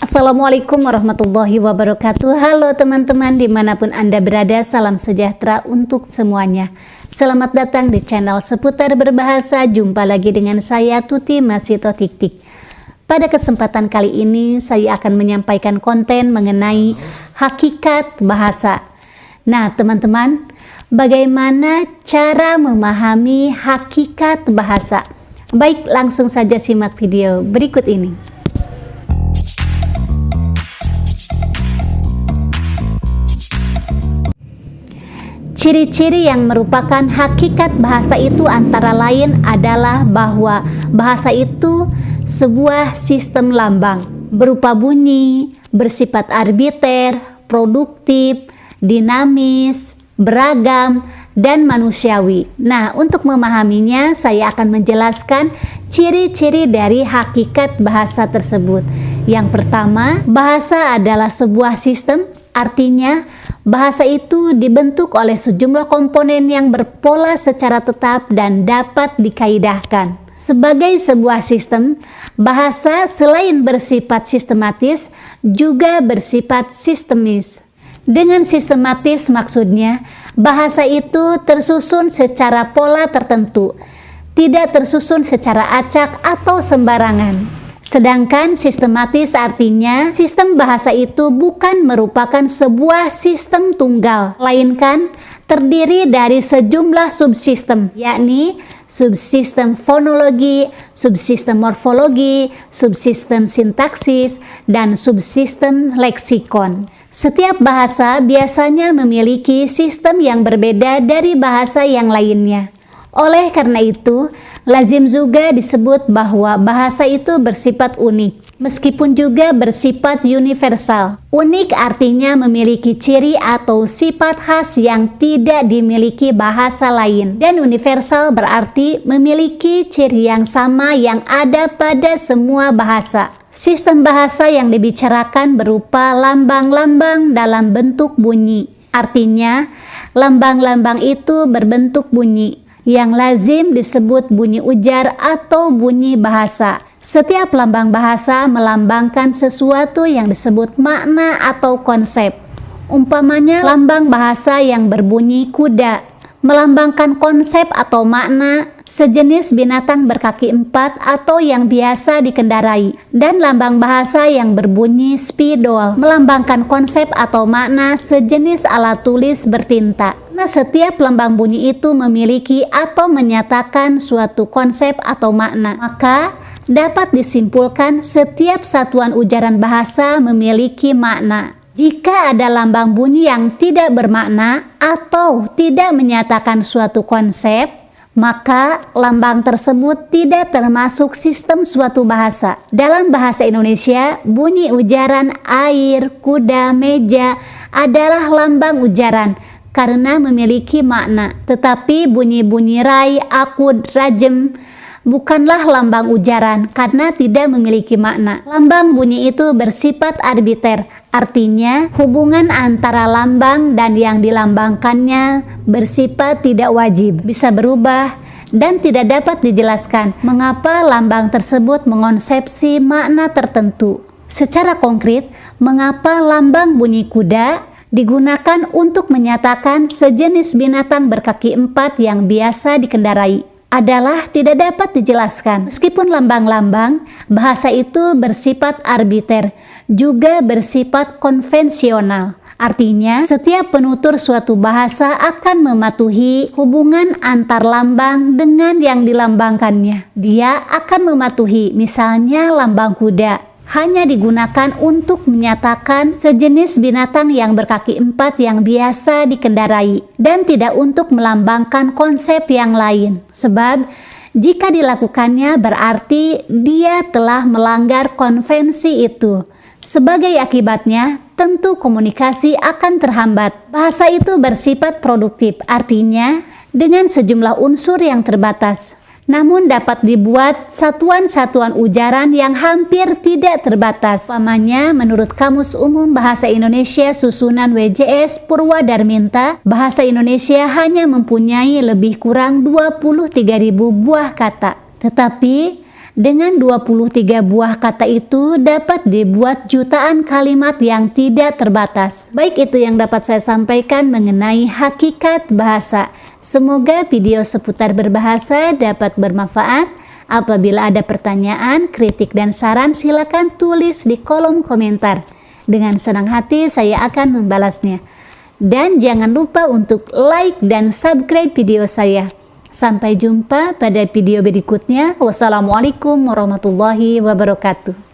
Assalamualaikum warahmatullahi wabarakatuh. Halo teman-teman dimanapun Anda berada, salam sejahtera untuk semuanya. Selamat datang di channel Seputar Berbahasa. Jumpa lagi dengan saya Tuti Masito Tik-Tik. Pada kesempatan kali ini saya akan menyampaikan konten mengenai hakikat bahasa. Nah teman-teman, bagaimana cara memahami hakikat bahasa? Baik, langsung saja simak video berikut ini. Ciri-ciri yang merupakan hakikat bahasa itu antara lain adalah bahwa bahasa itu sebuah sistem lambang berupa bunyi, bersifat arbiter, produktif, dinamis, beragam, dan manusiawi. Nah, untuk memahaminya saya akan menjelaskan ciri-ciri dari hakikat bahasa tersebut. Yang pertama, bahasa adalah sebuah sistem. Artinya, bahasa itu dibentuk oleh sejumlah komponen yang berpola secara tetap dan dapat dikaidahkan. Sebagai sebuah sistem, bahasa selain bersifat sistematis, juga bersifat sistemis. Dengan sistematis maksudnya, bahasa itu tersusun secara pola tertentu, tidak tersusun secara acak atau sembarangan. Sedangkan sistematis artinya sistem bahasa itu bukan merupakan sebuah sistem tunggal, melainkan terdiri dari sejumlah subsistem, yakni subsistem fonologi, subsistem morfologi, subsistem sintaksis, dan subsistem leksikon. Setiap bahasa biasanya memiliki sistem yang berbeda dari bahasa yang lainnya. Oleh karena itu, lazim juga disebut bahwa bahasa itu bersifat unik, meskipun juga bersifat universal. Unik artinya memiliki ciri atau sifat khas yang tidak dimiliki bahasa lain, dan universal berarti memiliki ciri yang sama yang ada pada semua bahasa. Sistem bahasa yang dibicarakan berupa lambang-lambang dalam bentuk bunyi. Artinya, lambang-lambang itu berbentuk bunyi, yang lazim disebut bunyi ujar atau bunyi bahasa. Setiap lambang bahasa melambangkan sesuatu yang disebut makna atau konsep. Umpamanya lambang bahasa yang berbunyi kuda melambangkan konsep atau makna sejenis binatang berkaki empat atau yang biasa dikendarai, dan lambang bahasa yang berbunyi spidol melambangkan konsep atau makna sejenis alat tulis bertinta. Nah, setiap lambang bunyi itu memiliki atau menyatakan suatu konsep atau makna, maka dapat disimpulkan setiap satuan ujaran bahasa memiliki makna. Jika ada lambang bunyi yang tidak bermakna atau tidak menyatakan suatu konsep, maka lambang tersebut tidak termasuk sistem suatu bahasa. Dalam bahasa Indonesia, bunyi ujaran air, kuda, meja adalah lambang ujaran karena memiliki makna. Tetapi bunyi-bunyi rai, akud, rajem bukanlah lambang ujaran karena tidak memiliki makna. Lambang bunyi itu bersifat arbiter. Artinya, hubungan antara lambang dan yang dilambangkannya bersifat tidak wajib, bisa berubah, dan tidak dapat dijelaskan mengapa lambang tersebut mengonsepsi makna tertentu. Secara konkret, mengapa lambang bunyi kuda digunakan untuk menyatakan sejenis binatang berkaki empat yang biasa dikendarai adalah tidak dapat dijelaskan. Meskipun lambang-lambang, bahasa itu bersifat arbiter, juga bersifat konvensional. Artinya, setiap penutur suatu bahasa akan mematuhi hubungan antar lambang dengan yang dilambangkannya. Dia akan mematuhi, misalnya lambang kuda hanya digunakan untuk menyatakan sejenis binatang yang berkaki empat yang biasa dikendarai, dan tidak untuk melambangkan konsep yang lain. Sebab, jika dilakukannya berarti dia telah melanggar konvensi itu. Sebagai akibatnya, tentu komunikasi akan terhambat. Bahasa itu bersifat produktif, artinya dengan sejumlah unsur yang terbatas, namun dapat dibuat satuan-satuan ujaran yang hampir tidak terbatas. Umpamanya, menurut Kamus Umum Bahasa Indonesia susunan WJS Purwadarminta, bahasa Indonesia hanya mempunyai lebih kurang 23.000 buah kata. Tetapi, Dengan 23 buah kata itu dapat dibuat jutaan kalimat yang tidak terbatas. Baik, itu yang dapat saya sampaikan mengenai hakikat bahasa. Semoga video seputar berbahasa dapat bermanfaat. Apabila ada pertanyaan, kritik, dan saran, silakan tulis di kolom komentar. Dengan senang hati saya akan membalasnya. Dan jangan lupa untuk like dan subscribe video saya. Sampai jumpa pada video berikutnya. Wassalamualaikum warahmatullahi wabarakatuh.